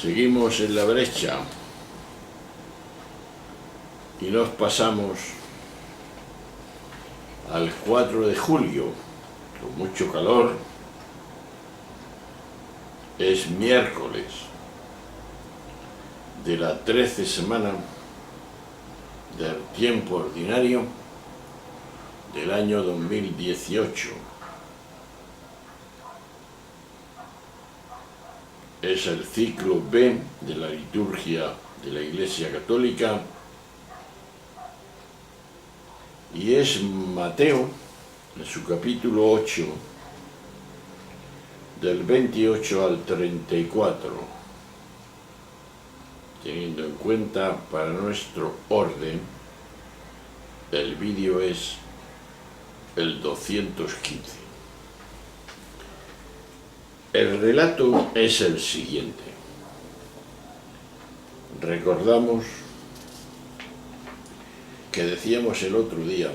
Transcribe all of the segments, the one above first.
Seguimos en la brecha y nos pasamos al 4 de julio, con mucho calor. Es miércoles de la 13ª semana del tiempo ordinario del año 2018. Es el ciclo B de la liturgia de la Iglesia Católica y es Mateo, en su capítulo 8, del 28 al 34, teniendo en cuenta para nuestro orden, el vídeo es el 215. El relato es el siguiente. Recordamos que decíamos el otro día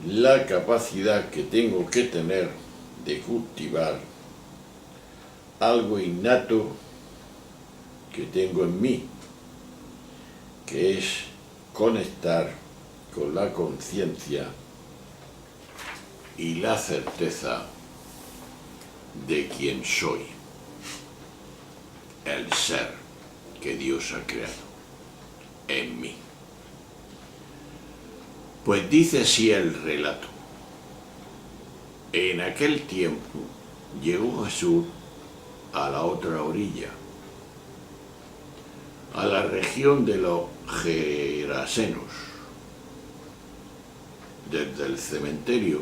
la capacidad que tengo que tener de cultivar algo innato que tengo en mí, que es conectar con la conciencia y la certeza de quién soy, el ser que Dios ha creado en mí. Pues dice así el relato. En aquel tiempo llegó Jesús a la otra orilla, a la región de los Gerasenos. Desde el cementerio,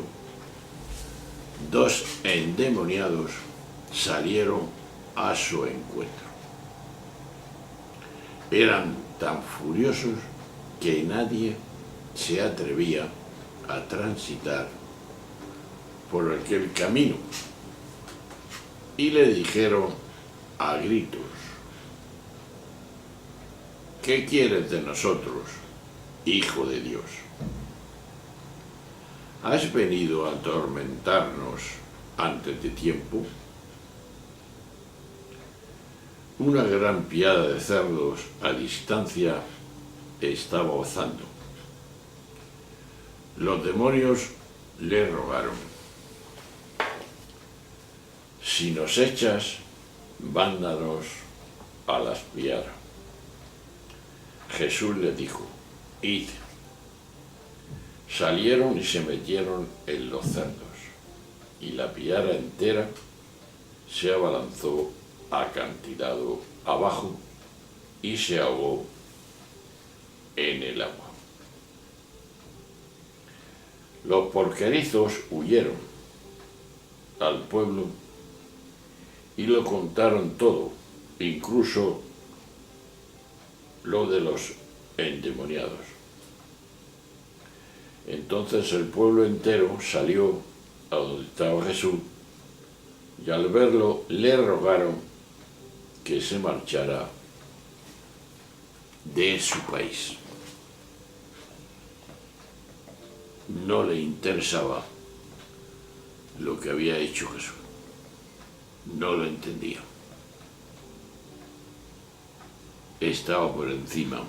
dos endemoniados salieron a su encuentro. Eran tan furiosos que nadie se atrevía a transitar por aquel camino y le dijeron a gritos: ¿qué quieres de nosotros, Hijo de Dios? ¿Has venido a atormentarnos antes de tiempo? Una gran piada de cerdos a distancia estaba gozando. Los demonios le rogaron: si nos echas, mándanos a las piaras. Jesús les dijo: id. Salieron y se metieron en los cerdos, y la piara entera se abalanzó acantilado abajo y se ahogó en el agua. Los porquerizos huyeron al pueblo y lo contaron todo, incluso lo de los endemoniados. Entonces el pueblo entero salió a donde estaba Jesús y al verlo le rogaron que se marchara de su país. No le interesaba lo que había hecho Jesús. No lo entendía. Estaba por encima,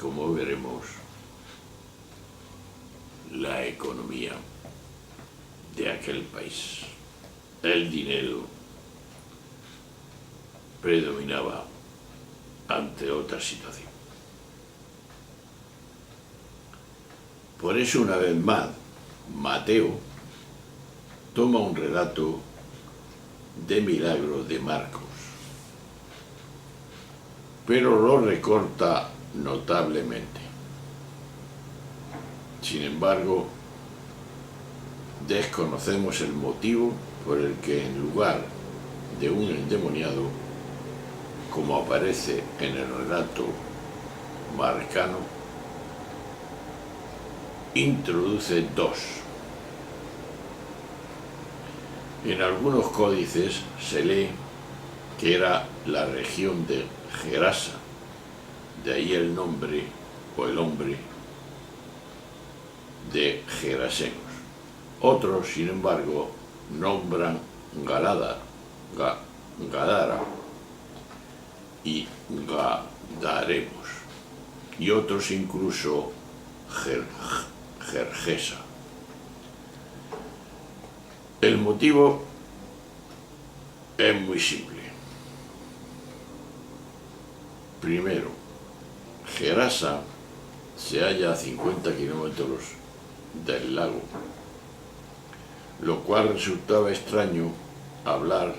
como veremos, la economía de aquel país. El dinero predominaba ante otra situación. Por eso, una vez más, Mateo toma un relato de milagros de Marcos, pero lo recorta notablemente. Sin embargo, desconocemos el motivo por el que en lugar de un endemoniado, como aparece en el relato marcano, introduce dos. En algunos códices se lee que era la región de Gerasa, de ahí el nombre o el hombre de Gerasenos. Otros, sin embargo, nombran Gadara y Gadaremos, y otros incluso Gergesa. El motivo es muy simple. Primero, Gerasa se halla a 50 kilómetros del lago, lo cual resultaba extraño hablar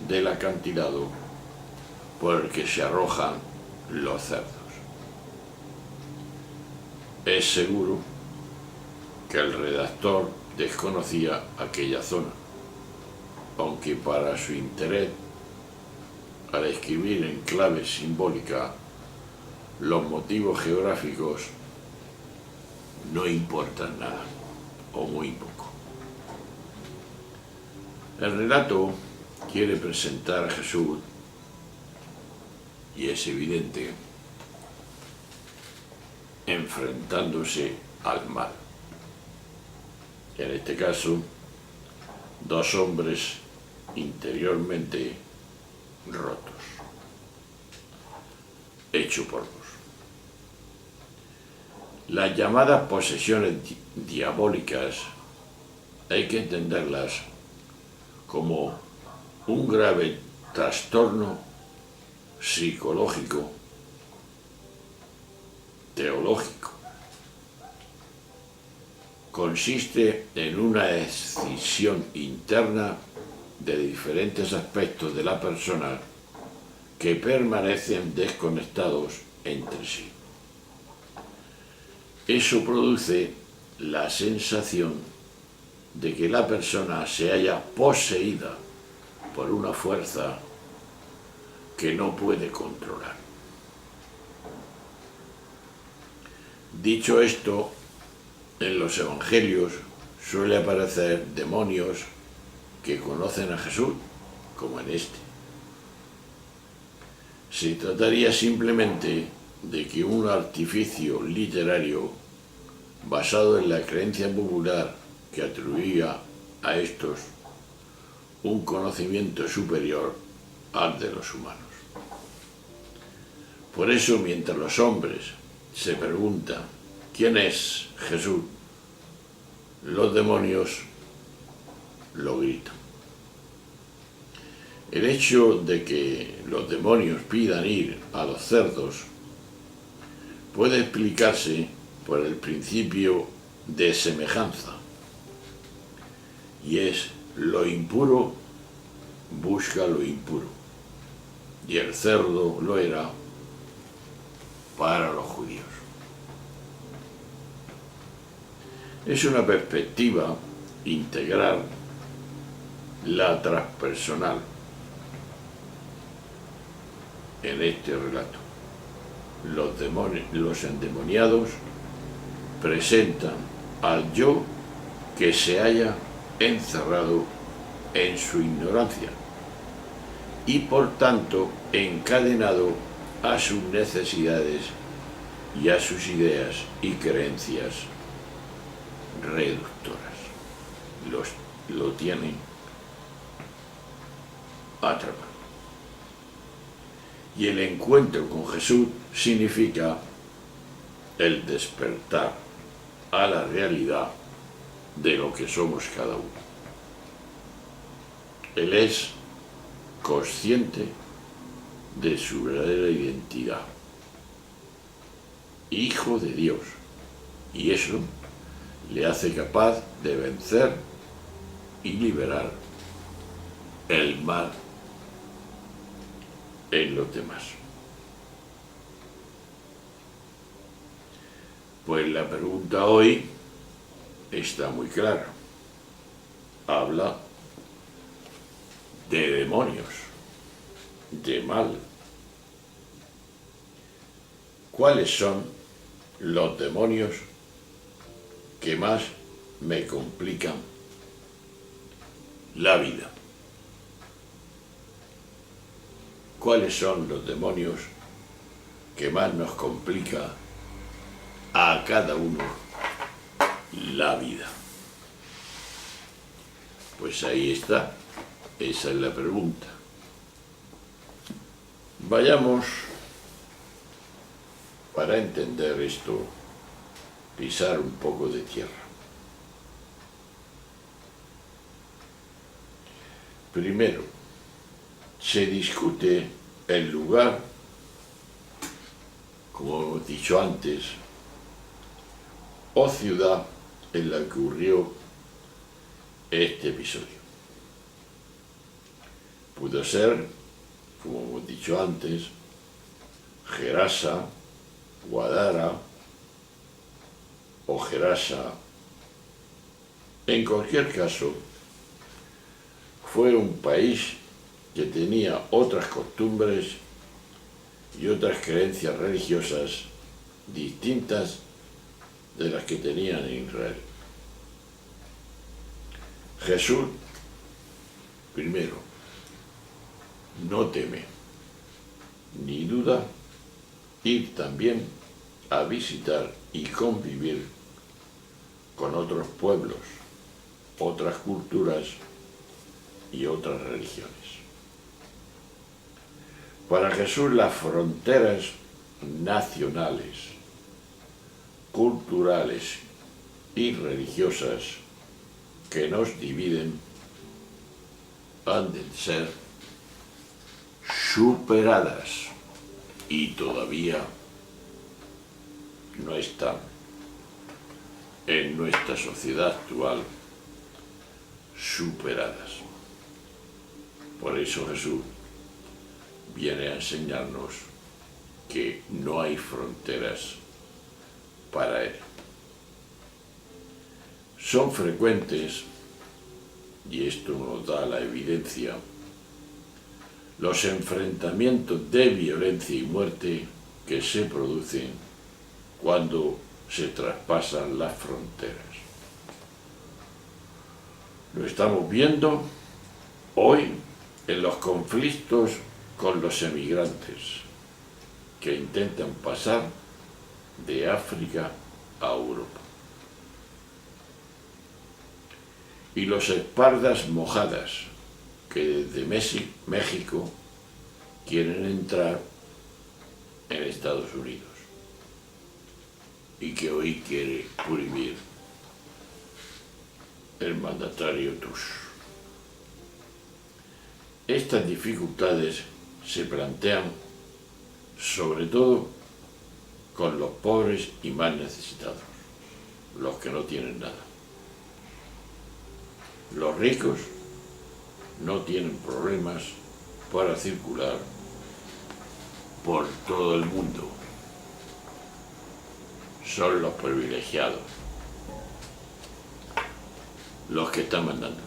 del acantilado por el que se arrojan los cerdos. Es seguro que el redactor desconocía aquella zona, aunque para su interés, al escribir en clave simbólica, los motivos geográficos no importan nada, o muy poco. El relato quiere presentar a Jesús, y es evidente, enfrentándose al mal. En este caso, dos hombres interiormente rotos, hechos polvos. Las llamadas posesiones diabólicas hay que entenderlas como un grave trastorno psicológico, teológico. Consiste en una escisión interna de diferentes aspectos de la persona que permanecen desconectados entre sí. Eso produce la sensación de que la persona se halla poseída por una fuerza que no puede controlar. Dicho esto, en los evangelios suele aparecer demonios que conocen a Jesús, como en este. Se trataría simplemente de que un artificio literario basado en la creencia popular que atribuía a estos un conocimiento superior al de los humanos. Por eso, mientras los hombres se preguntan ¿quién es Jesús?, los demonios lo gritan. El hecho de que los demonios pidan ir a los cerdos puede explicarse por el principio de semejanza, y es lo impuro busca lo impuro, y el cerdo lo era para los judíos. Es una perspectiva integral la transpersonal en este relato. Los endemoniados presentan al yo que se halla encerrado en su ignorancia y por tanto encadenado a sus necesidades y a sus ideas y creencias reductoras. Lo tienen atrapado. Y el encuentro con Jesús significa el despertar a la realidad de lo que somos cada uno. Él es consciente de su verdadera identidad, hijo de Dios, y eso le hace capaz de vencer y liberar el mal en los demás. Pues la pregunta hoy está muy clara. Habla de demonios, de mal. ¿Cuáles son los demonios que más me complican la vida? ¿Cuáles son los demonios que más nos complica a cada uno la vida? Pues ahí está, esa es la pregunta. Vayamos, para entender esto, pisar un poco de tierra. Primero, se discute el lugar, como hemos dicho antes, o ciudad en la que ocurrió este episodio. Pudo ser, como hemos dicho antes, Gerasa, Guadara o Gerasa. En cualquier caso, fue un país que tenía otras costumbres y otras creencias religiosas distintas de las que tenían en Israel. Jesús, primero, no teme, ni duda ir también a visitar y convivir con otros pueblos, otras culturas y otras religiones. Para Jesús las fronteras nacionales, culturales y religiosas que nos dividen han de ser superadas y todavía no están en nuestra sociedad actual superadas. Por eso Jesús viene a enseñarnos que no hay fronteras para Él. Son frecuentes, y esto nos da la evidencia, los enfrentamientos de violencia y muerte que se producen cuando se traspasan las fronteras. Lo estamos viendo hoy en los conflictos con los emigrantes que intentan pasar de África a Europa. Y los espaldas mojadas que desde México quieren entrar en Estados Unidos y que hoy quiere prohibir el mandatario Tusk. Estas dificultades se plantean sobre todo con los pobres y más necesitados, los que no tienen nada. Los ricos no tienen problemas para circular por todo el mundo. Son los privilegiados los que están mandando.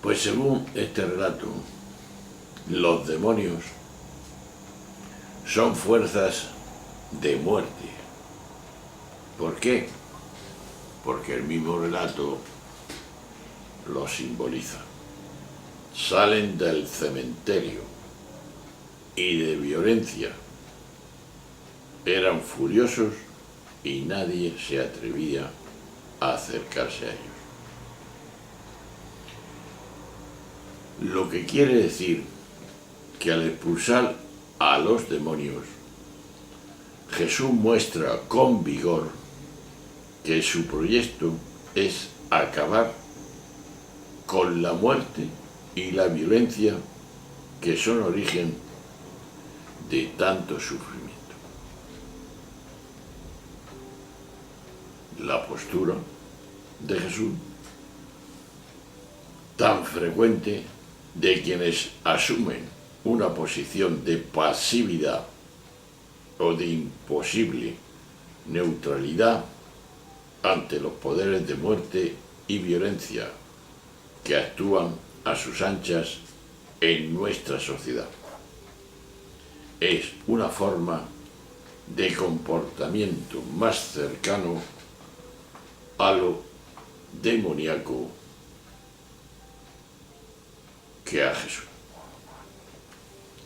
Pues según este relato, los demonios son fuerzas de muerte. ¿Por qué? Porque el mismo relato lo simboliza. Salen del cementerio y de violencia. Eran furiosos y nadie se atrevía a acercarse a ellos. Lo que quiere decir que al expulsar a los demonios, Jesús muestra con vigor que su proyecto es acabar con la muerte y la violencia que son origen de tanto sufrimiento. La postura de Jesús, tan frecuente de quienes asumen una posición de pasividad o de imposible neutralidad ante los poderes de muerte y violencia que actúan a sus anchas en nuestra sociedad. Es una forma de comportamiento más cercano a lo demoníaco que a Jesús.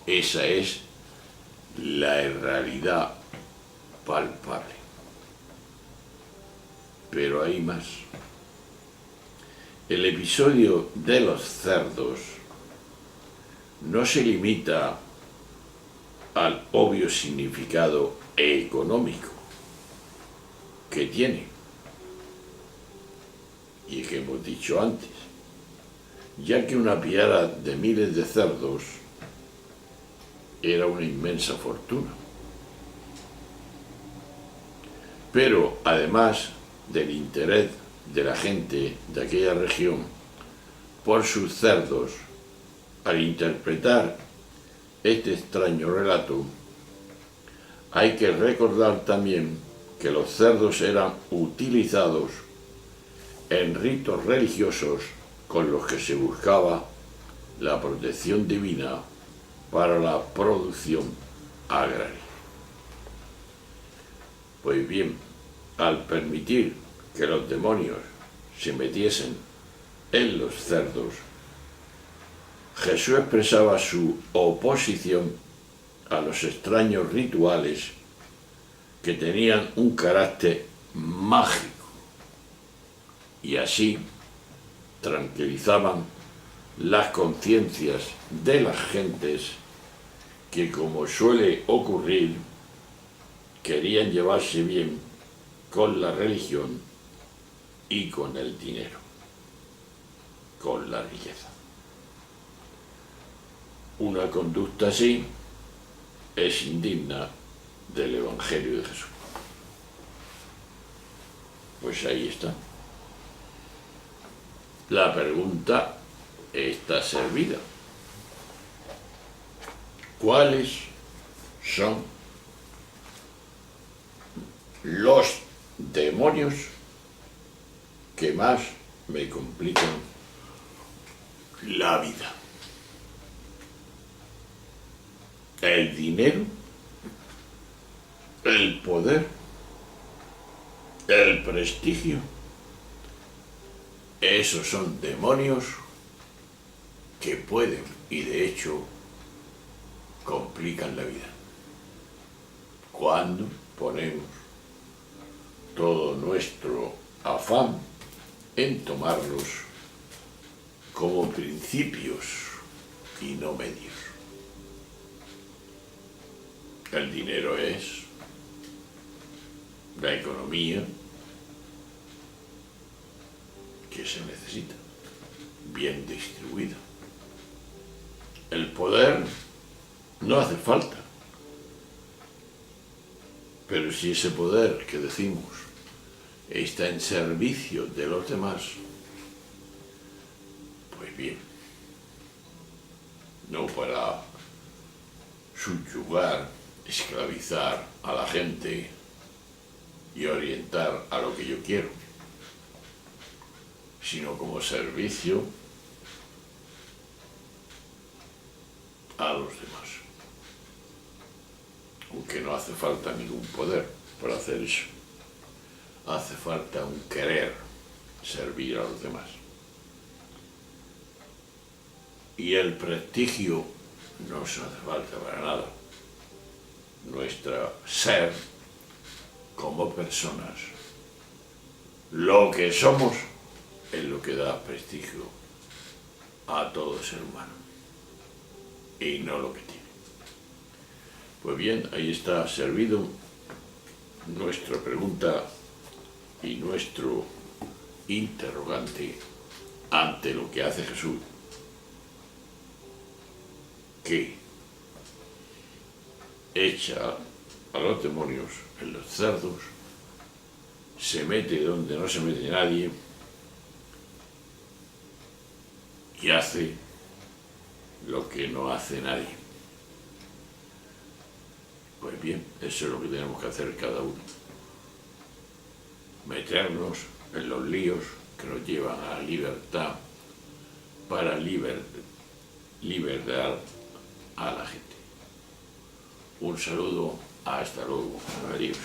Esa es la realidad palpable. Pero hay más. El episodio de los cerdos no se limita al obvio significado económico que tiene y que hemos dicho antes, ya que una piara de miles de cerdos era una inmensa fortuna. Pero además del interés de la gente de aquella región por sus cerdos, al interpretar este extraño relato, hay que recordar también que los cerdos eran utilizados en ritos religiosos con los que se buscaba la protección divina para la producción agraria. Pues bien, al permitir que los demonios se metiesen en los cerdos, Jesús expresaba su oposición a los extraños rituales que tenían un carácter mágico y así tranquilizaban las conciencias de las gentes que, como suele ocurrir, querían llevarse bien con la religión y con el dinero, con la riqueza. Una conducta así es indigna del Evangelio de Jesús. Pues ahí está. La pregunta está servida. ¿Cuáles son los demonios que más me complican la vida? ¿El dinero? ¿El poder? ¿El prestigio? Esos son demonios que pueden y de hecho complican la vida. Cuando ponemos todo nuestro afán en tomarlos como principios y no medios. El dinero es la economía que se necesita, bien distribuida. El poder no hace falta, pero si ese poder que decimos está en servicio de los demás, pues bien, no para subyugar, esclavizar a la gente y orientar a lo que yo quiero, sino como servicio a los demás. Aunque no hace falta ningún poder para hacer eso. Hace falta un querer servir a los demás. Y el prestigio no se hace falta para nada. Nuestro ser como personas, lo que somos, es lo que da prestigio a todo ser humano y no lo que tiene. Pues bien, ahí está servido nuestra pregunta y nuestro interrogante ante lo que hace Jesús, que echa a los demonios en los cerdos, se mete donde no se mete nadie y hace lo que no hace nadie. Pues bien, eso es lo que tenemos que hacer cada uno. Meternos en los líos que nos llevan a la libertad para liberar a la gente. Un saludo, hasta luego, adiós.